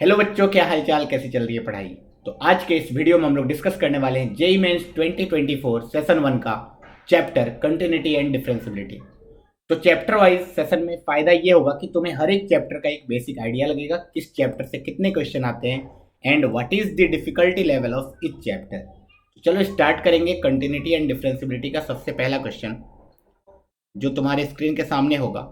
Hello बच्चों, क्या हालचाल, कैसी चल रही है पढ़ाई। तो आज के इस वीडियो में हम लोग डिस्कस करने वाले हैं जेईई मेंस 2024 सेशन 1 का चैप्टर कंटिन्यूटी एंड डिफरेंशियबिलिटी। तो चैप्टर वाइज सेशन में फायदा ये होगा कि तुम्हें हर एक चैप्टर का एक बेसिक आइडिया लगेगा, किस चैप्टर से कितने क्वेश्चन आते हैं and what is the difficulty level of each chapter. तो चलो स्टार्ट करेंगे कंटिन्यूटी एंड डिफरेंशियबिलिटी का सबसे पहला क्वेश्चन जो तुम्हारे स्क्रीन के सामने होगा।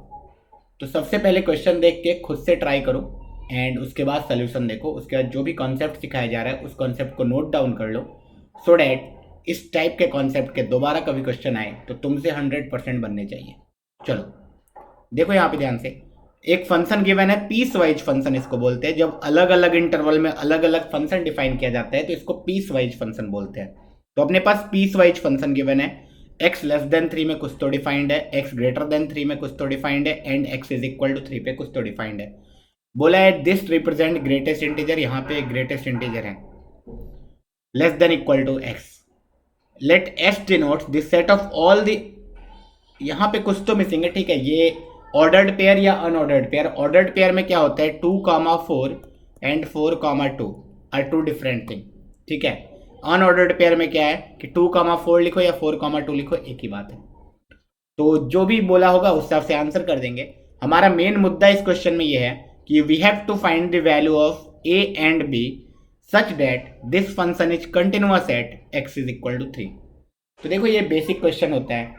तो सबसे पहले क्वेश्चन देख के खुद से ट्राई करो एंड उसके बाद सोल्यूशन देखो। उसके बाद जो भी कॉन्सेप्ट सिखाया जा रहा है उस कॉन्सेप्ट को नोट डाउन कर लो सो डैट इस टाइप के कॉन्सेप्ट के दोबारा कभी क्वेश्चन आए तो तुमसे 100% बनने चाहिए। चलो देखो यहाँ पे ध्यान से, एक फंक्शन गिवन है, पीस वाइज फंक्शन इसको बोलते हैं। जब अलग अलग इंटरवल में अलग अलग फंक्शन डिफाइन किया जाता है तो इसको पीस वाइज फंक्शन बोलते हैं। तो अपने पास पीस वाइज फंक्शन गिवन है, x लेस देन 3 में कुछ तो डिफाइंड है, x ग्रेटर देन 3 में कुछ तो डिफाइंड है and x is equal to 3 पे कुछ तो डिफाइंड है। बोला है दिस रिप्रेजेंट ग्रेटेस्ट इंटीजर, यहाँ पे ग्रेटेस्ट इंटीजर है less than equal to x। Let s denotes this set of all the, यहाँ पे कुछ तो मिसिंग है, ठीक है। ये ऑर्डर्ड पेयर या अनऑर्डर्ड पेयर। ऑर्डर्ड पेयर में क्या होता है 2,4 and 4,2 are two different thing, ठीक है। अनऑर्डर्ड पेयर में क्या है कि 2,4 लिखो या 4,2 लिखो, एक ही बात है। तो जो भी बोला होगा उस हिसाब से आंसर कर देंगे। हमारा मेन मुद्दा इस क्वेश्चन में ये है कि we have to find the value of a and b such that this function is continuous at x is equal to 3। तो देखो ये बेसिक क्वेश्चन होता है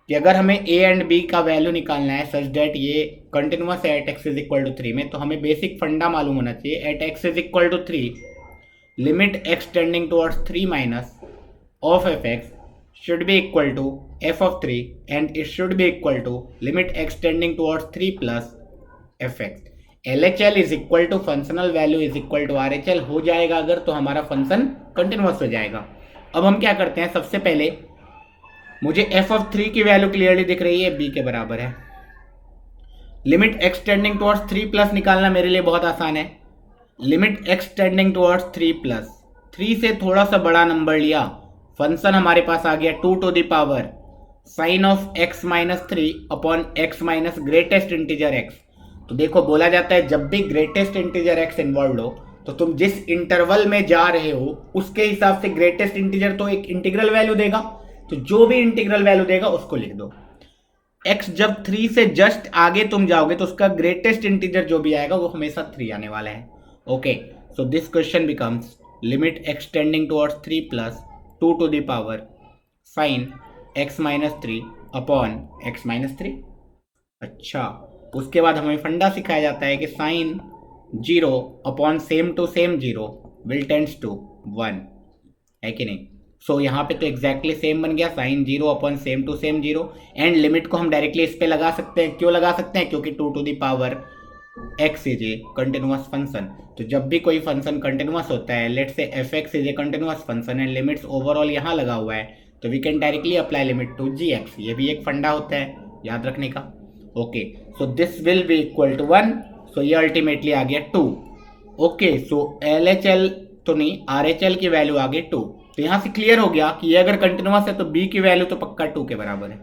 कि अगर हमें a एंड b का वैल्यू निकालना है सच दैट ये कंटिन्यूअस है at x is equal to 3 में, तो हमें बेसिक फंडा मालूम होना चाहिए। At x is equal to 3 limit x tending towards 3 minus of fx should be equal to f of 3 and it should be equal to limit x tending towards 3 plus fx. LHL is equal to functional value is equal to RHL हो जाएगा अगर, तो हमारा function continuous हो जाएगा। अब हम क्या करते हैं, सबसे पहले मुझे f of 3 की वैल्यू क्लियरली दिख रही है, b के बराबर है। Limit x tending towards 3 plus निकालना मेरे लिए बहुत आसान है। Limit x tending towards 3 plus, 3 से थोड़ा सा बड़ा नंबर लिया, फंक्शन हमारे पास आ गया 2 to the power sine of x minus 3 upon x minus greatest integer x। तो देखो बोला जाता है जब भी ग्रेटेस्ट इंटीजर x इन्वॉल्व हो तो तुम जिस इंटरवल में जा रहे हो उसके हिसाब से ग्रेटेस्ट इंटीजर तो एक इंटीग्रल वैल्यू देगा, तो जो भी इंटीग्रल वैल्यू देगा उसको लिख दो। x जब 3 से जस्ट आगे तुम जाओगे तो उसका ग्रेटेस्ट इंटीजर जो भी आएगा वो हमेशा 3 आने वाला है। Okay, so this question becomes limit x tending towards 3 plus 2 to the power sine x minus 3 upon x minus 3। अच्छा, उसके बाद हमें फंडा सिखाया जाता है कि sine 0 upon same to same 0 will tends to 1, है कि नहीं। सो यहाँ पे तो एग्जैक्टली सेम बन गया, sine 0 upon same to same 0 and limit को हम डायरेक्टली इस पे लगा सकते हैं। क्यों लगा सकते हैं, क्योंकि 2 to the power x is a continuous function. तो जब भी कोई फंक्शन कंटिन्यूअस होता है, let say f x is a continuous function and limits overall यहाँ लगा हुआ है, तो we can directly apply limit to g x. ये भी एक फंडा होता है याद रखने का। Okay, so this will be equal to 1, so ये अल्टीमेटली आ गया 2। Okay, so L H L तो नहीं, आर एच एल की वैल्यू आ गई 2। तो यहाँ से क्लियर हो गया कि ये अगर कंटिन्यूअस है तो बी की वैल्यू तो पक्का 2 के बराबर है।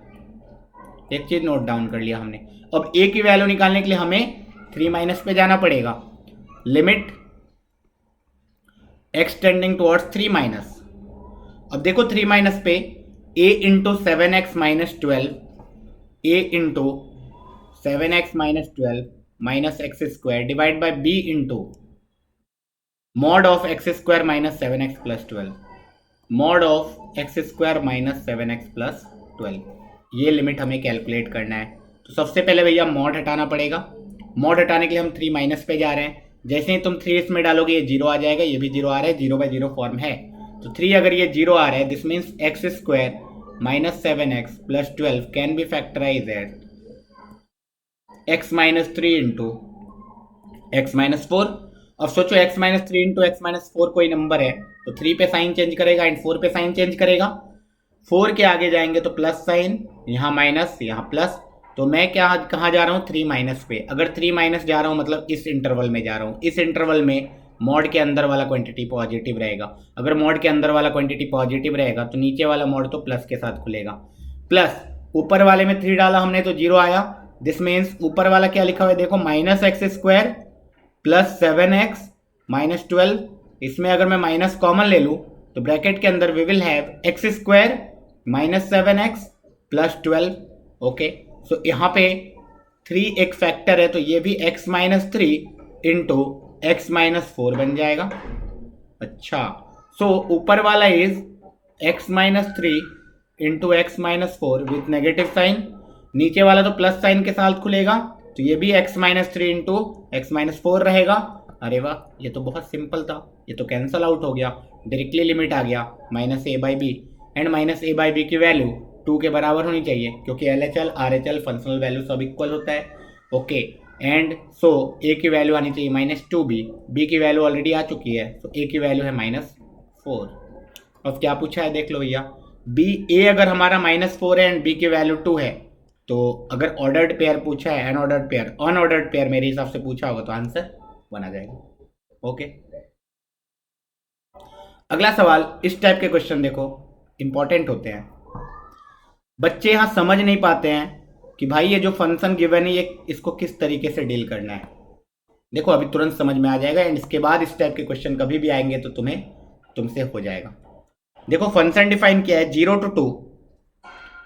एक चीज नोट डाउन कर लिया हमने। अब ए की वैल्यू निकालने के लिए हमें 3 माइनस पे जाना पड़ेगा। Limit x tending towards 3 minus, अब देखो 3 माइनस पे a into 7x minus 12, a into 7x minus 12 minus x square divide by b into mod of x square minus 7x plus 12, mod of x square minus 7x plus 12। ये limit हमें calculate करना है। तो सबसे पहले भैया mod हटाना पड़ेगा। मॉड हटाने के लिए हम 3 माइनस पे जा रहे हैं। जैसे ही तुम 3 इसमें डालोगे ये 0 आ जाएगा, ये भी 0 आ रहा है, 0 बाई 0 फॉर्म है। तो 3 अगर ये 0 आ रहा है this means x square minus 7x plus 12 can be factorize at x minus 3 into x minus 4। अब सोचो x minus 3 into x minus 4 कोई नंबर है तो 3 पे साइन चेंज करेगा एंड 4 पे साइन चेंज करेगा। 4 के आगे जाएंगे तो प्लस साइन, यहाँ माइनस यहाँ प्लस। तो मैं क्या कहाँ जा रहा हूँ 3 माइनस पे। अगर 3 माइनस जा रहा हूँ मतलब इस इंटरवल में जा रहा हूँ। इस इंटरवल में मॉड के अंदर वाला क्वांटिटी पॉजिटिव रहेगा। अगर मॉड के अंदर वाला क्वांटिटी पॉजिटिव रहेगा तो नीचे वाला मॉड तो प्लस के साथ खुलेगा। प्लस ऊपर वाले में 3 डाला हमने तो 0 आया। दिस मीन्स ऊपर वाला क्या लिखा हुआ है देखो, minus x square plus 7x -12, इसमें अगर मैं माइनस कॉमन ले लूँ तो ब्रैकेट के अंदर we will have x square -7x plus 12। Okay, so यहाँ पे 3 एक फैक्टर है तो ये भी x-3 इंटू x-4 बन जाएगा। अच्छा, सो ऊपर वाला is x-3 into x-4 with negative sign, नीचे वाला तो प्लस साइन के साथ खुलेगा तो ये भी x-3 इंटू x-4 रहेगा। अरे वाह, ये तो बहुत सिंपल था, ये तो कैंसल आउट हो गया, डायरेक्टली लिमिट आ गया -a/b एंड -a/b की वैल्यू 2 के बराबर होनी चाहिए क्योंकि LHL RHL फंक्शनल वैल्यू सब इक्वल होता है। ओके, एंड सो a की वैल्यू आनी चाहिए -2b, b की वैल्यू ऑलरेडी आ चुकी है तो a की वैल्यू है -4। अब क्या पूछा है देख लो भैया, a अगर हमारा -4 है एंड b की वैल्यू 2 है तो अगर ऑर्डर्ड पेयर पूछा है, अनऑर्डर्ड पेयर, अनऑर्डर्ड पेयर मेरे हिसाब से पूछा होगा तो आंसर बना जाएगा। ओके, अगला सवाल, इस टाइप के क्वेश्चन देखो इंपॉर्टेंट होते हैं, बच्चे यहाँ समझ नहीं पाते हैं कि भाई ये जो फंक्शन गिवन है ये इसको किस तरीके से डील करना है। देखो अभी तुरंत समझ में आ जाएगा एंड इसके बाद इस टाइप के क्वेश्चन कभी भी आएंगे तो तुमसे हो जाएगा। देखो फंक्शन डिफाइन किया है 0 to 2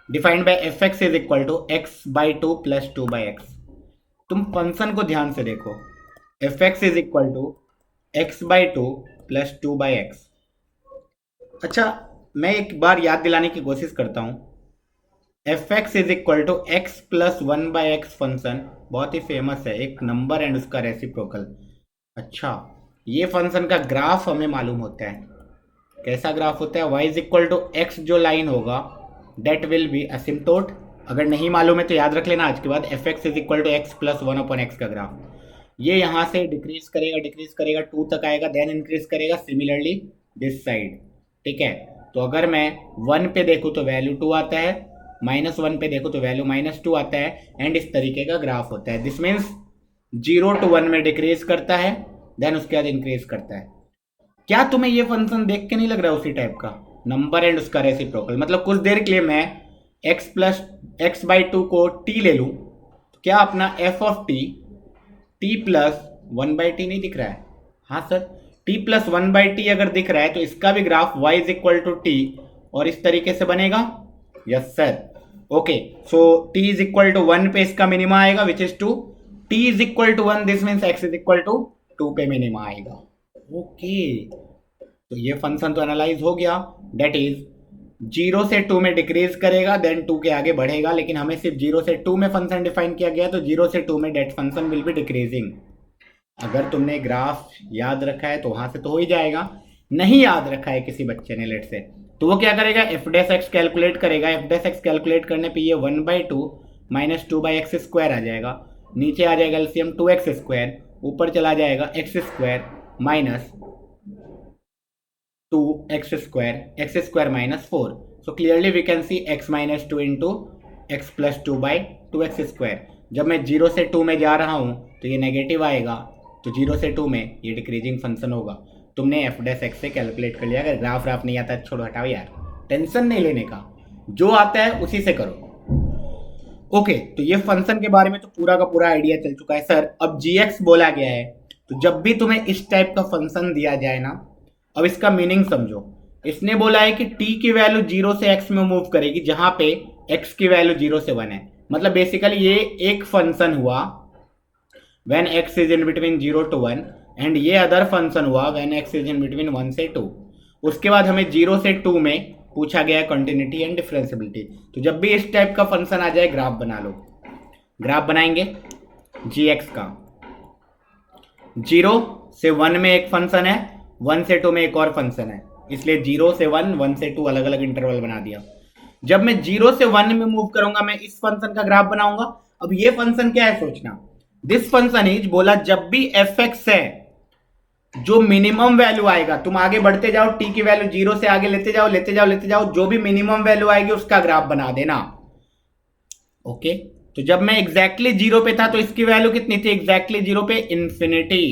defined by fx is equal to x/2 plus 2/x। तुम फंक्शन को ध्यान से देखो, fx is equal to x/2 plus 2/x। अच्छा, मैं एक बार याद दिलाने की कोशिश करता हूं, fx is equal to x plus 1/x function बहुत ही फेमस है, एक नंबर एंड उसका रेसिप्रोकल। अच्छा, ये फंक्शन का ग्राफ हमें मालूम होता है, कैसा ग्राफ होता है, y is equal to x जो लाइन होगा डेट विल बी असिम्प्टोट। अगर नहीं मालूम है तो याद रख लेना आज के बाद, fx is equal to x plus 1/x का ग्राफ, ये यहाँ से डिक्रीज करेगा 2 तक आएगा, देन इंक्रीज करेगा सिमिलरली दिस साइड। ठीक है, तो अगर मैं 1 पे देखूँ तो वैल्यू 2 आता है, -1 पे देखो तो वैल्यू -2 आता है एंड इस तरीके का ग्राफ होता है। दिस मीन्स 0 to 1 में डिक्रीज करता है देन उसके बाद इंक्रीज करता है। क्या तुम्हें ये फंक्शन देख के नहीं लग रहा है उसी टाइप का, नंबर एंड उसका रेसिप्रोकल? मतलब कुछ देर के लिए मैं x/2 को t ले लूँ तो क्या अपना f of t plus 1/t नहीं दिख रहा है? हाँ सर, t प्लस 1/t अगर दिख रहा है तो इसका भी graph y is equal to t और इस तरीके से बनेगा। Yes sir. Okay, so t is equal to 1 पे इसका मिनिमा आएगा which is 2, t is equal to 1 this means x is equal to 2 पे मिनिमा आएगा। ओके, तो ये फंक्शन तो एनालाइज हो गया, डेट इज 0 से 2 में डिक्रीज करेगा देन 2 के आगे बढ़ेगा, लेकिन हमें सिर्फ 0 से 2 में फंक्शन डिफाइन किया गया तो 0 से 2 में that function will be decreasing. अगर तुमने ग्राफ याद रखा है तो वहां से तो हो ही जाएगा, नहीं याद रखा है किसी बच्चे ने लेट से तो वो क्या करेगा, f' कैलकुलेट करेगा, f' कैलकुलेट करने पे ये 1/2 माइनस 2/x² आ जाएगा, नीचे आ जाएगा एलसीएम 2x², ऊपर चला जाएगा x² minus 2x² minus 4। So clearly we can see x minus 2 into x plus 2/2x²। जब मैं 0 से 2 में जा रहा हूँ तो ये नेगेटिव आएगा, तो 0 से 2 में ये डिक्रीजिंग फंक्शन होगा। तुमने f' से कैलकुलेट कर लिया, अगर ग्राफ नहीं आता छोड़ो हटाओ यार, टेंशन नहीं लेने का, जो आता है उसी से करो। ओके, तो ये फंक्शन के बारे में तो पूरा का पूरा आइडिया चल चुका है सर। अब gx बोला गया है तो जब भी तुम्हें इस टाइप का फंक्शन दिया जाए ना, अब इसका मीनिंग समझो। इसने बोला है कि t की वैल्यू 0 से x में मूव करेगी जहां पे x की वैल्यू 0 से 1 है, मतलब बेसिकली ये एक फंक्शन हुआ when x is in between 0 to 1 and ये अदर फंक्शन हुआ when x is in between 1 से 2। उसके बाद हमें 0 से 2 में पूछा गया है कंटिन्यूटी एंड डिफरेंशियबिलिटी। तो जब भी इस टाइप का फंक्शन आ जाए ग्राफ बना लो। ग्राफ बनाएंगे gx का, 0 से 1 में एक फंक्शन है, 1 से 2 में एक और फंक्शन है, इसलिए 0 से 1, 1 से 2 अलग अलग इंटरवल बना दिया। जब मैं 0 से 1 में मूव करूंगा मैं इस फंक्शन का ग्राफ बनाऊंगा। अब ये फंक्शन क्या है सोचना, दिस फंक्शन इज बोला जब भी fx है जो मिनिमम वैल्यू आएगा, तुम आगे बढ़ते जाओ, t की वैल्यू 0 से आगे लेते जाओ, जो भी मिनिमम वैल्यू आएगी उसका ग्राफ बना देना। ओके, तो जब मैं एग्जैक्टली 0 पे था तो इसकी वैल्यू कितनी थी, एग्जैक्टली 0 पे इंफिनिटी,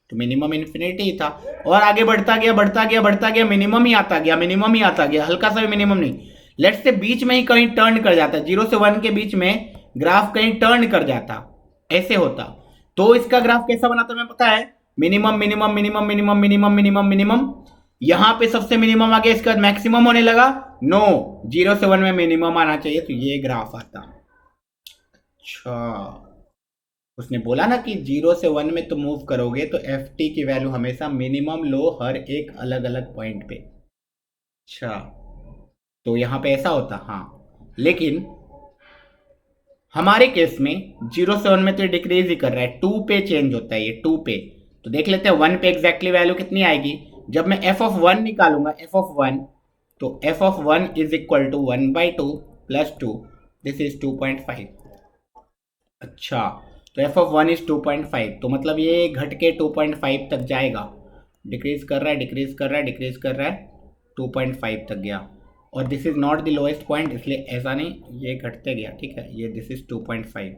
तो मिनिमम इंफिनिटी था, और आगे बढ़ता गया मिनिमम ही आता गया, हल्का सा भी मिनिमम नहीं, लेट्स से बीच में ही कहीं टर्न कर जाता, 0 से 1 के बीच में ग्राफ कहीं टर्न कर जाता, ऐसे होता तो इसका ग्राफ कैसा बनाता हमें पता है, minimum minimum minimum minimum minimum minimum minimum, यहां पे सबसे मिनिमम आ गया, इसके बाद मैक्सिमम होने लगा। नो, 0 से 1 में मिनिमम आना चाहिए, तो ये ग्राफ आता। अच्छा, उसने बोला ना कि 0 से 1 में तो मूव करोगे तो एफ टी की वैल्यू हमेशा मिनिमम लो हर एक अलग अलग पॉइंट पे। अच्छा, तो यहां पे ऐसा होता, हाँ। लेकिन हमारे केस में 0 से 1 में तो डिक्रीज ही कर रहा है, 2 पे चेंज होता है ये, 2 पे। तो देख लेते हैं 1 पे एग्जैक्टली वैल्यू कितनी आएगी। जब मैं एफ ऑफ 1 निकालूंगा, एफ ऑफ 1, तो f of 1 is equal to 1/2 plus 2, this is 2.5। अच्छा, तो एफ ऑफ 1 इज 2.5, तो मतलब ये घट के 2.5 तक जाएगा। डिक्रीज कर रहा है, डिक्रीज कर रहा है, डिक्रीज कर रहा है, 2.5 तक गया। और this is not the lowest point, इसलिए ऐसा नहीं, ये घटते गया, ठीक है। ये this is 2.5,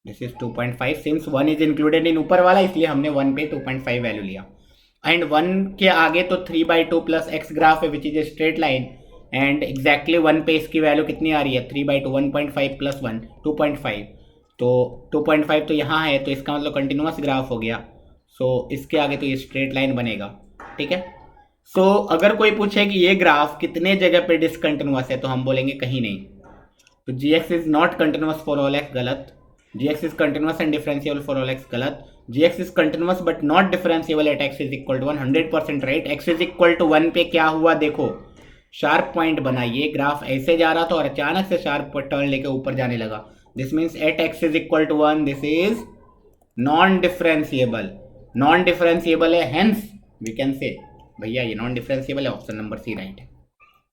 this is 2.5, since 1 is included in ऊपर वाला, इसलिए हमने 1 पे 2.5 वैल्यू लिया। एंड 1 के आगे तो 3/2 प्लस एक्स ग्राफ है which is a straight line, and exactly 1 पे इसकी वैल्यू कितनी आ रही है, 3/2, 1.5 प्लस 1, 2.5। तो 2.5 तो यहाँ है, तो इसका मतलब कंटिन्यूस ग्राफ हो गया। सो इसके आगे तो ये स्ट्रेट लाइन बनेगा, ठीक है। सो अगर कोई पूछे कि ये ग्राफ कितने जगह पे डिसकंटिन्यूस है, तो हम बोलेंगे कहीं नहीं। तो G x is not continuous for all x, गलत। G x is continuous and differentiable for all x, गलत। G x is continuous but not differentiable at x is equal to 1, 100% right. X is equal to 1 पे क्या हुआ देखो, sharp point बना, ये graph ऐसे जा रहा था और अचानक से शार्प टर्न लेके ऊपर जाने लगा। This means at x is equal to 1, this is non differentiable. Non differentiable है, हेंस वी कैन से भैया ये नॉन डिफरेंशिएबल है, ऑप्शन नंबर सी राइट है।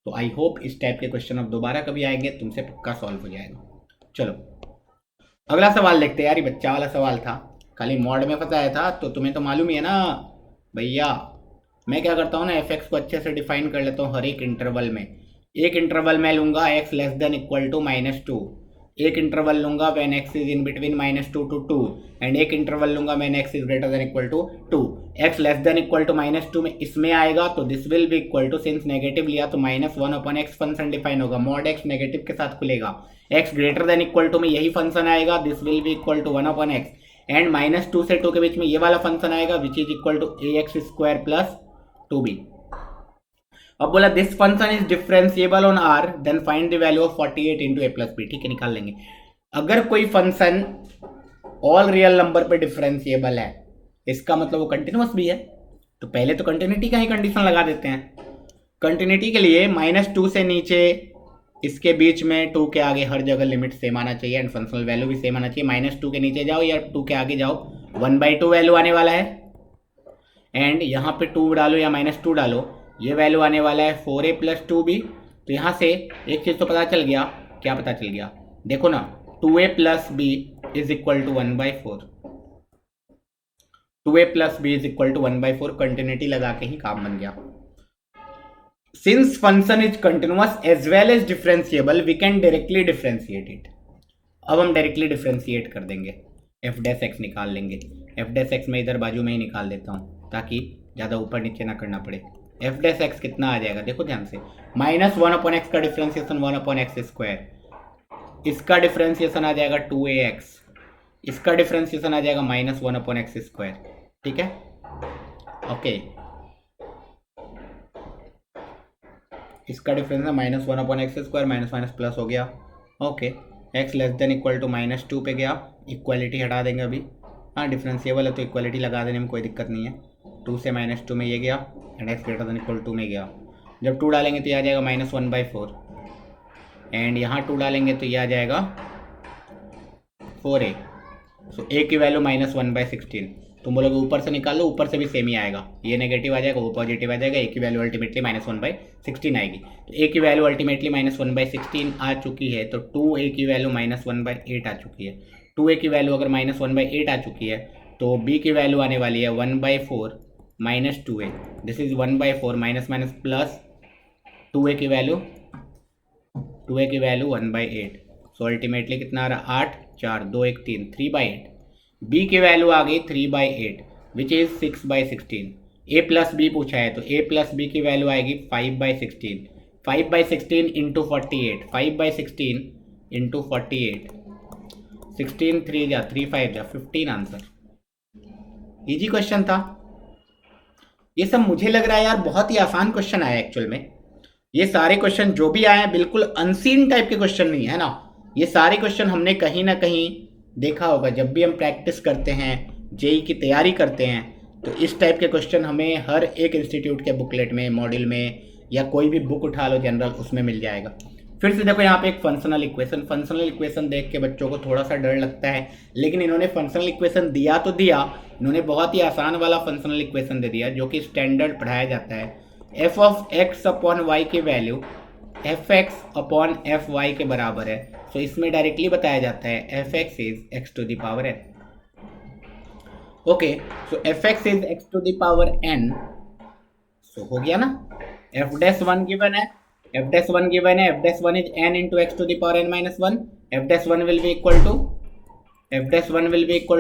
तो आई होप इस टाइप के क्वेश्चन अब दोबारा कभी आएंगे तुमसे पक्का सॉल्व हो जाएगा। चलो अगला सवाल देखते हैं। यार ये बच्चा वाला सवाल था, खाली मॉड में फंसाया था, तो तुम्हें तो मालूम ही है ना भैया। मैं क्या करता हूँ ना, एफ एक्स को अच्छे से डिफाइन कर लेता हूँ हर एक इंटरवल में। एक इंटरवल में लूंगा x less than equal to -2, एक इंटरवल लूंगा when x is in between -2 to 2, and एक इंटरवल लूंगा when x is greater than equal to 2। X less than equal to -2 में इसमें आएगा, तो this will be equal to, since negative लिया तो -1/x फंक्शन डिफाइन होगा, मॉड एक्स नेगेटिव के साथ खुलेगा। X greater than equal to में यही फंक्शन आएगा, this will be equal to 1/x, and -2 से 2 के बीच में ये वाला फंक्शन आएगा which is equal to ax² plus 2b। अब बोला this function is differentiable on r, then find the value of 48 into a plus b. ठीक है, निकाल लेंगे। अगर कोई फंक्शन ऑल रियल नंबर पे डिफरेंशिएबल है, इसका मतलब वो कंटिन्यूस भी है। तो पहले तो कंटिन्यूटी का ही कंडीशन लगा देते हैं। कंटिन्यूटी के लिए -2 से नीचे, इसके बीच में 2 के आगे हर जगह लिमिट सेम आना चाहिए, एंड फंक्शनल वैल्यू भी सेम आना चाहिए। -2 के नीचे जाओ या 2 के आगे जाओ, 1/2 वैल्यू आने वाला है, एंड यहाँ पे 2 डालो या -2 डालो, ये वैल्यू आने वाला है 4a प्लस 2b। तो यहाँ से एक चीज़ तो पता चल गया, क्या पता चल गया देखो ना, 2a plus b is equal to 1/4, 2a plus b is equal to 1/4, continuity लगा के ही काम बन गया। Since function is continuous as well as differentiable, we can directly differentiate it. अब हम डायरेक्टली डिफरेंशिएट कर देंगे, एफ डैश एक्स निकाल लेंगे। एफ डैश एक्स में इधर बाजू में ही निकाल देता हूँ ताकि ज़्यादा ऊपर नीचे ना करना पड़े। एफ डैश एक्स कितना आ जाएगा देखो ध्यान से, -1/x का डिफरेंशिएशन 1/x², इसका डिफरेंशिएशन आ जाएगा 2ax, इसका डिफरेंशिएशन आ जाएगा -1/x²। ठीक है, ओके, इसका डिफरेंस है -1/x², माइनस माइनस प्लस हो गया। Okay, x less than equal to -2 पे गया, इक्वालिटी हटा देंगे अभी। हाँ डिफरेंशिएबल है तो इक्वालिटी लगा देने में कोई दिक्कत नहीं है। 2 से -2 में ये गया, and x greater than equal 2 में गया। जब 2 डालेंगे तो ये आ जाएगा -1/4, एंड यहाँ 2 डालेंगे तो ये आ जाएगा 4a। सो a की वैल्यू -1/16। तुम बोलोगे ऊपर से निकाल लो, ऊपर से भी सेम ही आएगा, ये नेगेटिव आ जाएगा वो पॉजिटिव आ जाएगा, a की वैल्यू अल्टीमेटली -1/16 आएगी। तो a की वैल्यू अल्टीमेटली -1/16 आ चुकी है, तो 2a की वैल्यू -1/8 आ चुकी है। 2a की वैल्यू अगर -1/8 आ चुकी है, तो b की वैल्यू आने वाली है 1/4 - 2a, this is 1/4 minus minus plus 2a की वैल्यू 1/8। सो अल्टीमेटली कितना आ रहा, 8, 4, 2, 1, 3, 3/8। b की वैल्यू आ गई 3/8 which is 6/16। a plus b पूछा है, तो a प्लस बी की वैल्यू आएगी 5/16, 5/16 इंटू 48, 5/16 इंटू 48, 16 3 जा 3 5 जा 15 आंसर। इजी क्वेश्चन था। ये सब मुझे लग रहा है यार बहुत ही आसान क्वेश्चन आया एक्चुअल में। ये सारे क्वेश्चन जो भी आए हैं बिल्कुल अनसीन टाइप के क्वेश्चन नहीं है ना। ये सारे क्वेश्चन हमने कहीं ना कहीं देखा होगा। जब भी हम प्रैक्टिस करते हैं, जेई की तैयारी करते हैं, तो इस टाइप के क्वेश्चन हमें हर एक इंस्टीट्यूट के बुकलेट में, मॉड्यूल में, या कोई भी बुक उठा लो जनरल, उसमें मिल जाएगा। फिर से देखो यहाँ पे एक फंक्शनल इक्वेशन देख के बच्चों को थोड़ा सा डर लगता है, लेकिन इन्होंने फंक्शनल इक्वेशन दिया तो दिया, इन्होंने बहुत ही आसान वाला फंक्शनल इक्वेशन दे दिया जो कि स्टैंडर्ड पढ़ाया जाता है। F of x upon y की value f x upon f y के बराबर है। तो इसमें डायरेक्टली बताया जाता है f x is x to the power n. Okay, so f x is x to the power n. सो हो गया ना। एफ डैश वन गिवन है, एफ डैश वन गिवन है, f dash one is n into x to the power n minus one. F dash one will be equal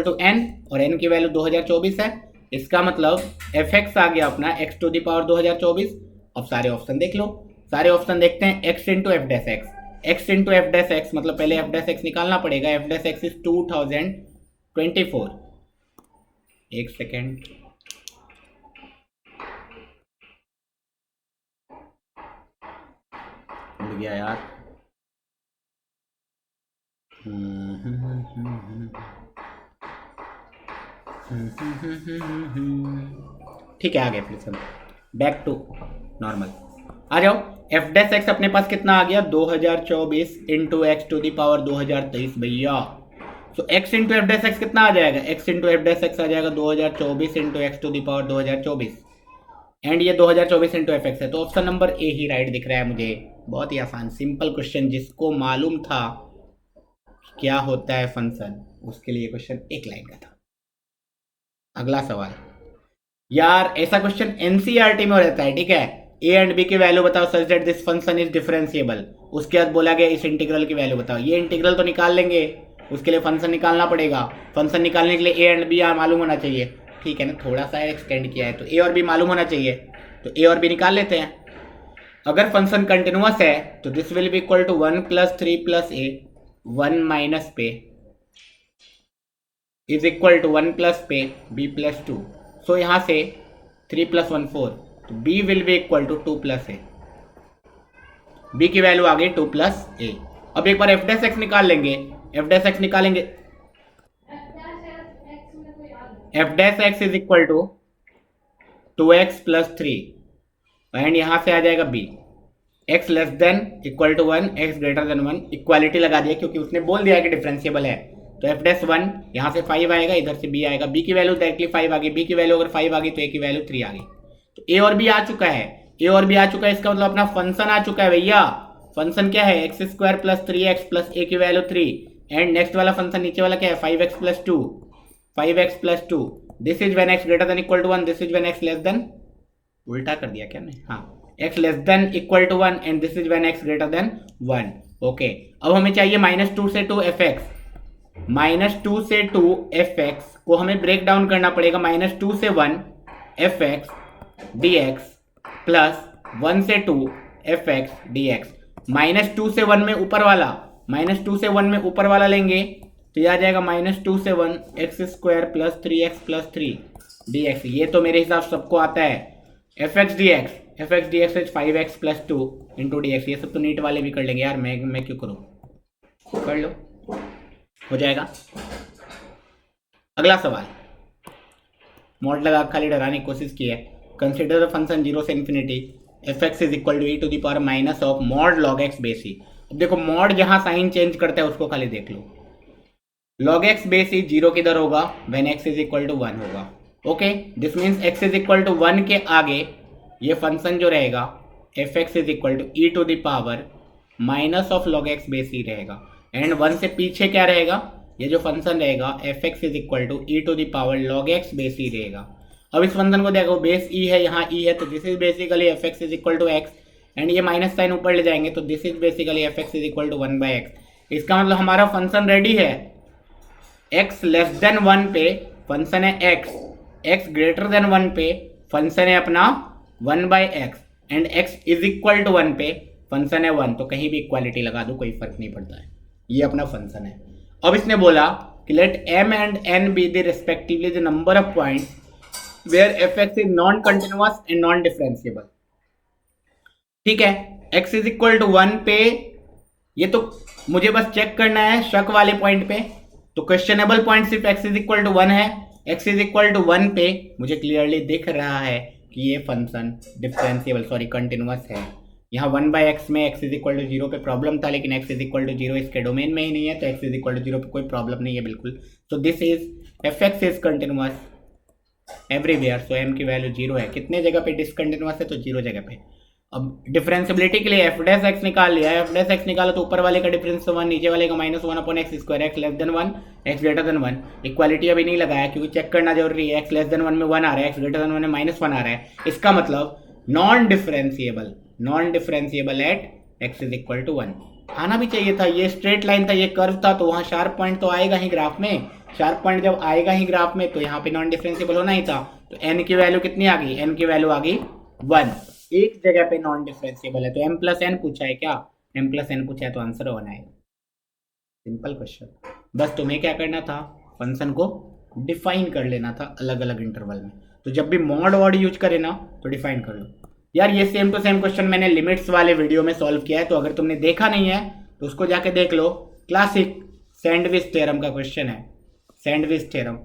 to n, और n की value 2024 है। इसका मतलब F x आ गया अपना x to the power 2024। अब सारे ऑप्शन देख लो, सारे ऑप्शन देखते हैं। X into f dash x, x into f dash x मतलब पहले एफ डैश एक्स निकालना पड़ेगा। F dash x is 2024। एक सेकेंड, उड़ गया यार। ठीक है, आ गया। फिर से बैक टू नॉर्मल आ जाओ। एफ डैश एक्स अपने पास कितना आ गया 2024 into x to the power 2023 भैया। So x into f dash x कितना आ जाएगा, x into f dash x आ जाएगा 2024 into x to the power 2024, and ये 2024 इंटू एफ एक्स है। तो ऑप्शन नंबर ए ही राइट दिख रहा है मुझे। बहुत ही आसान सिंपल क्वेश्चन, जिसको मालूम था क्या होता है फंक्शन, उसके लिए क्वेश्चन एक लाइन का था। अगला सवाल यार, ऐसा क्वेश्चन एनसीईआरटी में हो जाता है, ठीक है। ए एंड बी की वैल्यू बताओ सच that this function is differentiable. उसके बाद बोला गया इस इंटीग्रल की वैल्यू बताओ। ये इंटीग्रल तो निकाल लेंगे, उसके लिए फंक्शन निकालना पड़ेगा। फंक्शन निकालने के लिए ए एंड बी मालूम होना चाहिए, ठीक है ना। थोड़ा सा एक्सटेंड किया है तो ए और बी मालूम होना चाहिए, तो ए और बी निकाल लेते हैं। अगर फंक्शन कंटिन्यूअस है तो this will be equal to 1 + 3 + a 1 - पे इज इक्वल टू 1 + पे b + 2। सो यहाँ से 3 + 1 4, तो b will be equal to 2 + a। b की वैल्यू आ गई 2 + a। अब एक बार एफ डैश एक्स निकाल लेंगे। एफ डैश एक्स निकालेंगे, f dash x is equal to 2x + 3, and यहां से आ जाएगा b x less than equal to 1, x greater than 1। Equality लगा दिया क्योंकि उसने बोल दिया है कि डिफरेंशिएबल है। तो एफ डैश 1 यहाँ से 5 आएगा, इधर से b आएगा। b की वैल्यू डायरेक्टली 5 आ गई, b की वैल्यू अगर 5 आ गई तो a की वैल्यू 3 आ गई। तो a और b आ चुका है, a और b आ चुका है। इसका मतलब अपना फंक्शन आ चुका है भैया। फंक्शन क्या है, x² + 3x + a की वैल्यू 3, एंड नेक्स्ट वाला फंक्शन नीचे वाला क्या है 5x + 2, 5x + 2। This is when x greater than equal to 1, this is when x less than, उल्टा कर दिया क्या मैं, हाँ, x less than equal to 1 and this is when x greater than 1। Okay, अब हमें चाहिए -2 से 2 fx। -2 से 2 fx को हमें ब्रेक डाउन करना पड़ेगा। -2 से 1 fx dx प्लस 1 से 2 fx dx। -2 से 1 में ऊपर वाला, -2 से 1 में ऊपर वाला लेंगे तो यह आ जाएगा -2 से 1 x² + 3x + 3 dx। ये तो मेरे हिसाब सबको आता है। fx dx is 5x + 2 into dx। ये सब तो नीट वाले भी कर लेंगे यार, मैं क्यों करूँ, कर लो, हो जाएगा। अगला सवाल, मॉड लगा खाली डराने की कोशिश की है। कंसिडर द फंक्शन 0 से infinity fx is equal to e to the power minus of mod log x base e। अब देखो मॉड जहां साइन चेंज करता है उसको खाली देख लो। log x बेस e 0 किधर होगा, when x is equal to 1 होगा। Okay, this means x is equal to 1 के आगे ये फंक्शन जो रहेगा fx is equal to e to the power minus of log x base e रहेगा, and 1 से पीछे क्या रहेगा, ये जो फंक्शन रहेगा fx is equal to e to the power log x base e रहेगा। अब इस फंक्शन को देखो, बेस e है, यहाँ e है, तो this is basically fx is equal to x, and ये माइनस साइन ऊपर ले जाएंगे तो this is basically fx is equal to 1/x। इसका मतलब हमारा फंक्शन रेडी है। x लेस देन 1 पे फंक्शन है x ग्रेटर देन 1 पे फंक्शन है अपना 1/x, and x is equal to 1 पे फंक्शन है 1। तो कहीं भी इक्वालिटी लगा दो, कोई फर्क नहीं पड़ता है, ये अपना फंक्शन है। अब इसने बोला कि late m and n be the respectively the number of points where fx is non continuous and non differentiable। ठीक है, x इज इक्वल टू 1 पे, ये तो मुझे बस चेक करना है शक वाले पॉइंट पे, तो क्वेश्चनेबल पॉइंट सिर्फ x इज इक्वल टू 1 है। x इज इक्वल टू 1 पे मुझे क्लियरली दिख रहा है कि ये फंक्शन डिफरेंशिएबल सॉरी कंटिन्यूअस है। यहाँ 1/x में x इज इक्वल टू 0 पे प्रॉब्लम था, लेकिन x इज इक्वल टू 0 इसके डोमेन में ही नहीं है, तो x इज इक्वल टू 0 पे कोई प्रॉब्लम नहीं है बिल्कुल। So this is fx is continuous everywhere, so m की वैल्यू 0 है। कितने जगह पे डिसकंटिन्यूअस है, तो 0 जगह पे। अब डिफरेंशियबिलिटी के लिए f डैश x निकाल लिया है, f डैश x निकाला तो ऊपर वाले का डिफरेंस 1, नीचे वाले का -1 upon x square, x less than 1 x greater than 1। Equality अभी नहीं लगाया क्योंकि चेक करना जरूरी है, x लेस देन 1 में 1 आ रहा है, x ग्रेटर देन 1 में -1 आ रहा है। इसका मतलब non differentiable at x is equal to 1 आना भी चाहिए था। ये स्ट्रेट लाइन था, ये कर्व था, तो वहाँ शार्प पॉइंट तो आएगा ही ग्राफ में। शार्प पॉइंट जब आएगा ही ग्राफ में तो यहाँ पे नॉन डिफरेंशिएबल होना ही था। तो n की वैल्यू कितनी आ गई, n की वैल्यू आ गई 1। एक जगह पे नॉन डिफरेंशिएबल है, तो m प्लस n पूछा है क्या, m प्लस n पूछा है तो आंसर 1 आएगा। Simple question. बस तुम्हें क्या करना था, फंक्शन को डिफाइन कर लेना था अलग अलग इंटरवल में। तो जब भी मॉड वॉड यूज करे ना तो डिफाइन कर लो। यार ये सेम टू सेम क्वेश्चन मैंने लिमिट्स वाले वीडियो में सॉल्व किया है, तो अगर तुमने देखा नहीं है तो उसको जाके देख लो। क्लासिक सैंडविच थ्योरम का क्वेश्चन है, sandwich theorem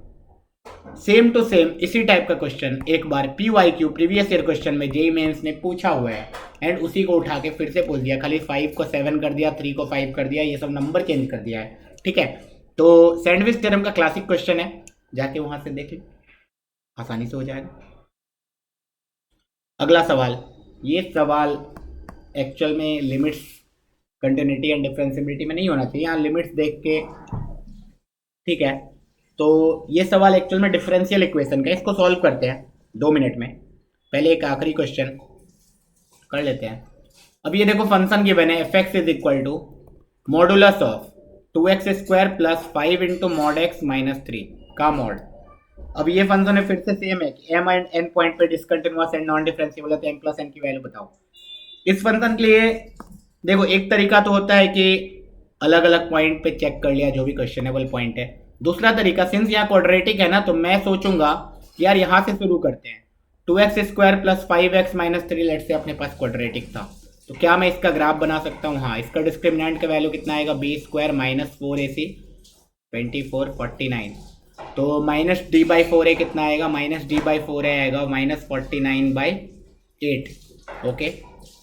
same to same इसी टाइप का क्वेश्चन एक बार PYQ प्रीवियस ईयर क्वेश्चन में जेईई मेंस ने पूछा हुआ है, एंड उसी को उठा के फिर से पूछ दिया। खाली 5 को 7 कर दिया, 3 को 5 कर दिया, ये सब नंबर चेंज कर दिया है। ठीक है, तो सैंडविच थ्योरम का क्लासिक क्वेश्चन है, जाके वहां से देख लो, आसानी से हो जाएगा। अगला सवाल, ये सवाल एक्चुअल में लिमिट्स कंटिन्यूटी एंड डिफरेंशिएबिलिटी में नहीं होना चाहिए, यहाँ लिमिट्स देख के। ठीक है, तो ये सवाल एक्चुअल में डिफरेंशियल इक्वेशन का, इसको सॉल्व करते हैं 2 मिनट में। पहले एक आखिरी क्वेश्चन कर लेते हैं। अब ये देखो फंक्शन गिवन है fx is equal to modulus of 2x square plus 5 into mod x minus 3 का मॉड। अब ये फंक्शन है फिर से सेम है कि m एंड n पॉइंट पे डिसकंटिन्यूअस एंड नॉन डिफरेंशिएबल है, तो m प्लस n की वैल्यू बताओ। इस फंक्शन के लिए देखो एक तरीका तो होता है कि अलग अलग पॉइंट पे चेक कर लिया जो भी क्वेश्चनेबल पॉइंट है। दूसरा तरीका, सिंस यहाँ क्वाड्रेटिक है ना, तो मैं सोचूंगा यार यहाँ से शुरू करते हैं। 2x square plus 5x minus 3 late से अपने पास क्वाड्रेटिक था, तो क्या मैं इसका ग्राफ बना सकता हूँ? हाँ, इसका डिस्क्रिमिनेंट का वैल्यू कितना आएगा, बी स्क्वायर माइनस 4ac 24 49। तो माइनस d/4a कितना आएगा, माइनस d/4a आएगा माइनस 49/8। ओके,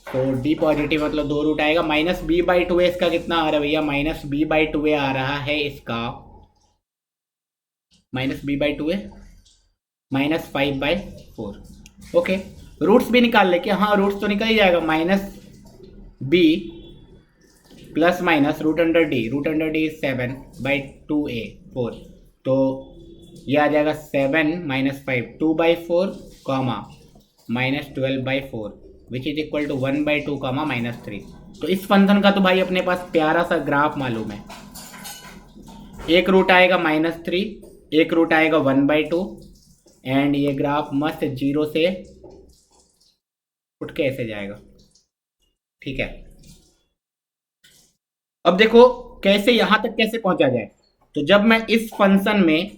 तो d पॉजिटिव मतलब 2 रूट आएगा। माइनस b/2a इसका कितना आ रहा है भैया, माइनस b/2a आ रहा है इसका, minus b/2a minus 5/4। Okay, roots भी निकाल ले क्या, हाँ रूट्स तो निकल ही जाएगा। Minus b plus minus root under D is 7/2a 4, तो ये आ जाएगा 7 माइनस 5 2/4 comma minus 12/4 which is equal to 1/2 comma minus 3। तो इस फंक्शन का तो भाई अपने पास प्यारा सा ग्राफ मालूम है। एक रूट आएगा -3, एक रूट आएगा 1/2, एंड ये ग्राफ मस्त 0 से उठ के ऐसे जाएगा। ठीक है, अब देखो कैसे यहां तक कैसे पहुंचा जाए। तो जब मैं इस फंक्शन में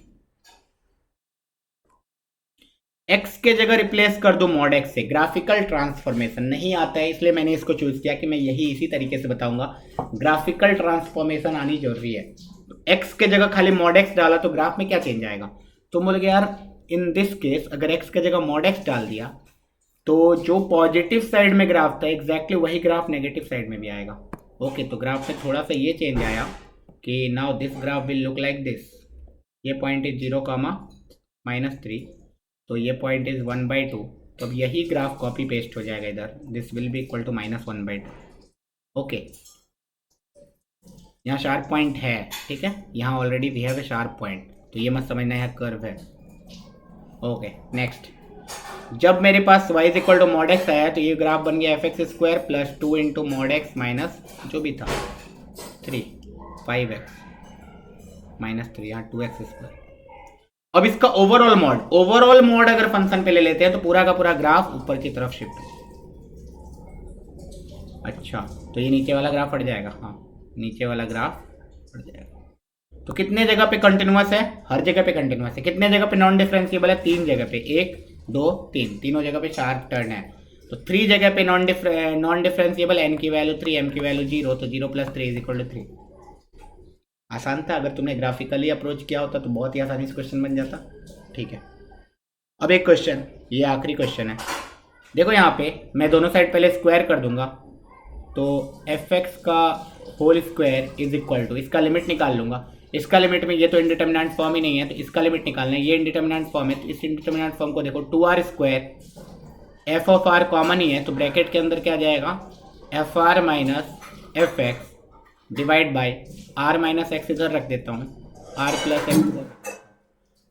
x के जगह रिप्लेस कर दूं मॉड x से, ग्राफिकल ट्रांसफॉर्मेशन नहीं आता है इसलिए मैंने इसको चूज किया कि मैं यही इसी तरीके से बताऊंगा। ग्राफिकल ट्रांसफॉर्मेशन आनी जरूरी है। तो x के जगह खाली मॉड x डाला तो ग्राफ में क्या चेंज आएगा, तो बोले यार इन दिस केस अगर x के जगह मॉड x डाल दिया तो जो पॉजिटिव साइड में ग्राफ था एग्जैक्टली वही ग्राफ नेगेटिव साइड में भी आएगा। ओके, तो ग्राफ में थोड़ा सा ये चेंज आया कि now this graph will look like this. ये पॉइंट इज 0 कॉमा -3, तो ये पॉइंट इज 1/2, तो अब यही ग्राफ कॉपी पेस्ट हो जाएगा इधर, this will be equal to -1/2। Okay, यहाँ शार्प पॉइंट है, ठीक है, यहाँ already we have a sharp point, तो ये मत समझना यहाँ कर्व है। ओके, नेक्स्ट, जब मेरे पास y is equal to mod x आया तो ये ग्राफ बन गया fx square plus 2 into mod x minus जो भी था 3 5x माइनस 3, यहाँ 2x स्क्वायर। अब इसका ओवरऑल मोड अगर फंक्शन पे ले लेते हैं तो पूरा का पूरा ग्राफ ऊपर की तरफ शिफ्ट। अच्छा, तो ये नीचे वाला ग्राफ हट जाएगा, हाँ नीचे वाला ग्राफ हट जाएगा। तो कितने जगह पे कंटिन्यूअस है, हर जगह पे कंटिन्यूअस है। कितने जगह पे नॉन डिफरेंशिएबल है, 3 जगह पे, 1 2 3, तीनों जगह पे शार्प टर्न है। तो 3 जगह पे नॉन डिफरेंशिएबल, n की वैल्यू 3, m की वैल्यू 0, तो 0 + 3 = 3। आसान था, अगर तुमने ग्राफिकली अप्रोच किया होता तो बहुत ही आसानी से क्वेश्चन बन जाता। ठीक है, अब एक क्वेश्चन, ये आखिरी क्वेश्चन है। देखो यहाँ पे मैं दोनों साइड पहले स्क्वायर कर दूंगा, तो fx का whole square is equal to, इसका लिमिट निकाल लूंगा। इसका लिमिट में, ये तो इंडिटरमिनेंट फॉर्म ही नहीं है तो इसका लिमिट निकालना है। ये इंडिटरमिनेंट फॉर्म है तो इस इंडिटरमिनेंट फॉर्म को देखो, 2r², f of r common ही है तो ब्रैकेट के अंदर क्या जाएगा, fr - fx divide by r - x इधर रख देता हूँ, r + x,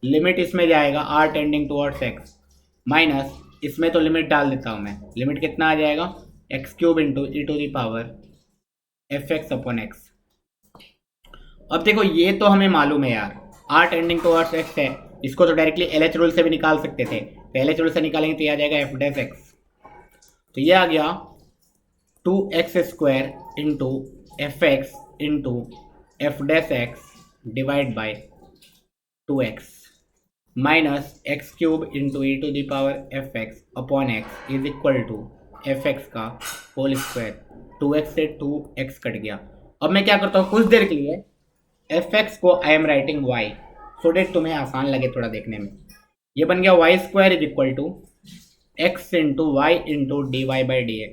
लिमिट इसमें जाएगा r tending towards x, minus इसमें तो लिमिट डाल देता हूँ मैं, लिमिट कितना आ जाएगा, x³ × e fx/x। अब देखो ये तो हमें मालूम है यार, r टेंडिंग टुवर्ड्स x है, इसको तो डायरेक्टली LH रूल से भी निकाल सकते थे। तो LH रूल से निकालेंगे तो ये आ जाएगा f'(x), तो ये आ गया 2x² × fx × f'(x) divide by 2x minus x³ × e fx/x is equal to fx का होल स्क्वायर। 2x से 2x कट गया। अब मैं क्या करता हूँ, कुछ देर के लिए fx को I am writing y, so that तुम्हें आसान लगे थोड़ा देखने में। ये बन गया y² is equal to x × y × dy/dx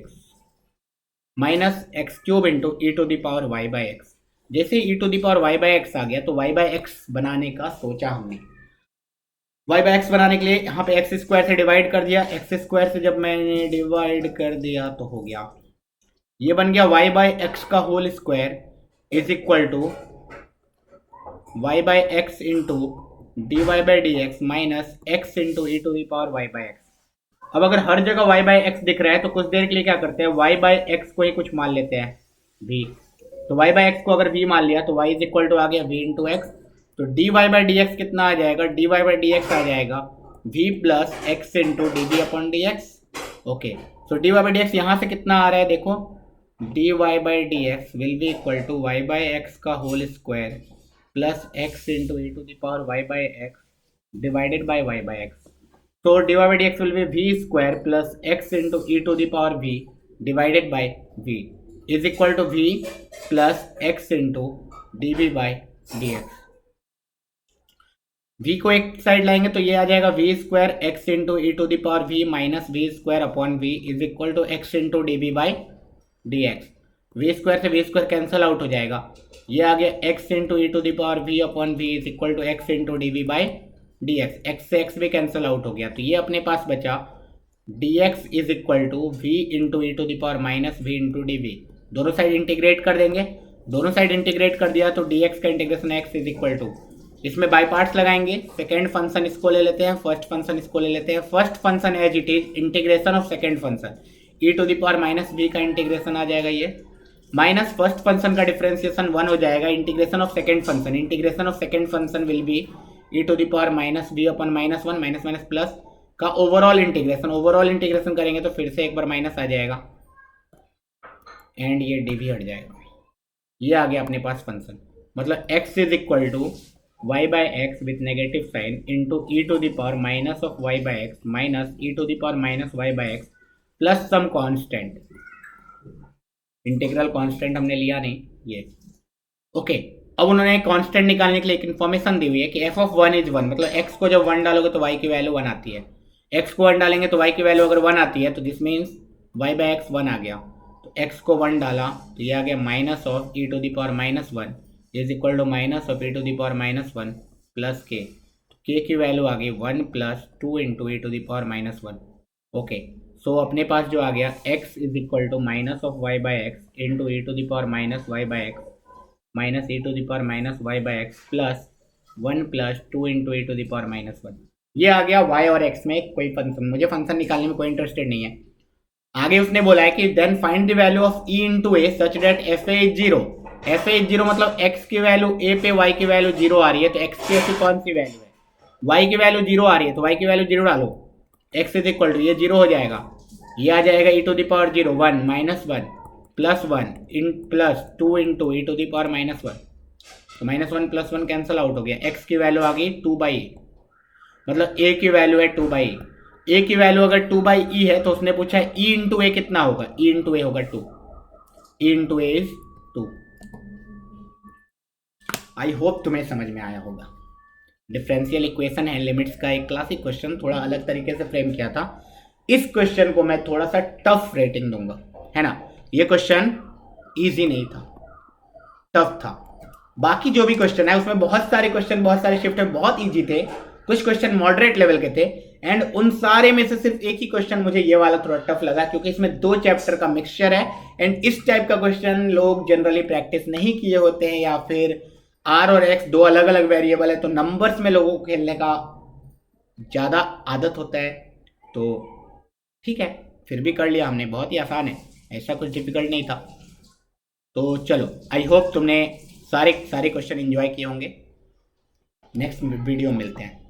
minus x³ × e⁻y/x। जैसे e⁻y/x आ गया तो y/x बनाने का सोचा हमने। y/x बनाने के लिए यहाँ पे x² से डिवाइड कर दिया, x² से जब मैंने डिवाइड कर दिया तो हो गया, ये बन गया y/x का whole square is equal to y/x × dy/dx minus x × e⁻y/x। अब अगर हर जगह y/x दिख रहा है तो कुछ देर के लिए क्या करते हैं, y/x को ही कुछ मान लेते हैं v। तो y/x को अगर v मान लिया तो y इज इक्वल टू आ गया v × x, तो dy/dx कितना आ जाएगा, dy/dx आ जाएगा v + x × dv/dx। ओके, सो dy/dx यहाँ से कितना आ रहा है, देखो dy/dx will be equal to y/x का whole square plus x × e⁻y/x divided by y/x। तो dy/dx will be v² plus x × e⁻v divided by v is equal to v plus x × dv/dx। v को एक side लाएंगे तो ये आ जाएगा v² x × e⁻v minus v²/v is equal to x × dv/dx। v² से v² cancel out हो जाएगा, ये आ गया x × e⁻v/v is equal to x × dv/dx। x से x भी कैंसिल आउट हो गया, तो ये अपने पास बचा dx is equal to v × e⁻v × dv। दोनों साइड इंटीग्रेट कर देंगे, दोनों साइड इंटीग्रेट कर दिया तो dx का integration x is equal to, इसमें बाई पार्ट्स लगाएंगे, सेकेंड फंक्शन इसको ले लेते हैं, फर्स्ट फंक्शन इसको ले लेते हैं। First function as it is integration of second function e⁻−v का इंटीग्रेशन आ जाएगा ये, माइनस फर्स्ट फंक्शन का डिफरेंशिएशन 1 हो जाएगा, integration of second function, integration of second function will be e⁻−v/−1 minus minus plus का ओवरऑल इंटीग्रेशन करेंगे तो फिर से एक बार माइनस आ जाएगा एंड ये dv हट जाएगा। ये आ गया अपने पास फंक्शन, मतलब x is equal to y/x with negative sign into e⁻−y/x minus e⁻−y/x plus some constant, integral constant हमने लिया नहीं ये। ओके, अब उन्होंने कांस्टेंट निकालने के लिए एक इन्फॉर्मेशन दी हुई है कि f(1) इज 1, मतलब x को जब 1 डालोगे तो y की वैल्यू 1 आती है, x को 1 डालेंगे तो y की वैल्यू अगर 1 आती है तो दिस मीन्स y/x 1 आ गया। तो x को 1 डाला तो ये आ गया minus of e⁻−1 is equal to minus of e⁻−1 plus k की वैल्यू आ गई 1 + 2 × e⁻−1। ओके, सो अपने पास जो आ गया x is equal to minus of y/x into e⁻−y/x minus e⁻−y/x plus 1 + 2 × e⁻−1। ये आ गया y और x में कोई फंक्शन, मुझे फंक्शन निकालने में कोई इंटरेस्टेड नहीं है। आगे उसने बोला है कि then find the value of e × a such that fa is 0। fa is 0 मतलब x की वैल्यू a पे y की वैल्यू 0 आ रही है, तो x की ऐसी कौन सी वैल्यू है, y की वैल्यू 0 आ रही है तो y की वैल्यू 0 डालो, x इज इक्वल टू ये 0 हो जाएगा, ये आ जाएगा e⁻0 1 - 1 plus 1 in plus 2 × e⁻−1। तो -1 + 1 कैंसिल आउट हो गया, x की वैल्यू आ गई 2/e, मतलब a की वैल्यू है 2/e। a की वैल्यू अगर 2/e है तो उसने पूछा है e इंटू ए कितना होगा, e इंटू ए होगा 2, e into A is 2। I hope तुम्हें समझ में आया होगा। डिफरेंशियल इक्वेशन एंड लिमिट्स का एक क्लासिक क्वेश्चन, थोड़ा अलग तरीके से फ्रेम किया था। इस क्वेश्चन को मैं थोड़ा सा टफ रेटिंग दूंगा, है ना। ये क्वेश्चन इजी नहीं था, टफ था। बाकी जो भी क्वेश्चन है उसमें बहुत सारे क्वेश्चन, बहुत सारे शिफ्ट में बहुत इजी थे, कुछ क्वेश्चन मॉडरेट लेवल के थे, एंड उन सारे में से सिर्फ एक ही क्वेश्चन मुझे ये वाला थोड़ा टफ लगा, क्योंकि इसमें 2 चैप्टर का मिक्सचर है, एंड इस टाइप का क्वेश्चन लोग जनरली प्रैक्टिस नहीं किए होते हैं, या फिर r और x 2 अलग अलग वेरिएबल है, तो नंबर्स में लोगों को खेलने का ज़्यादा आदत होता है। तो ठीक है, फिर भी कर लिया हमने, बहुत ही आसान है, ऐसा कुछ डिफिकल्ट नहीं था। तो चलो, आई होप तुमने सारे क्वेश्चन एंजॉय किए होंगे। नेक्स्ट वीडियो मिलते हैं।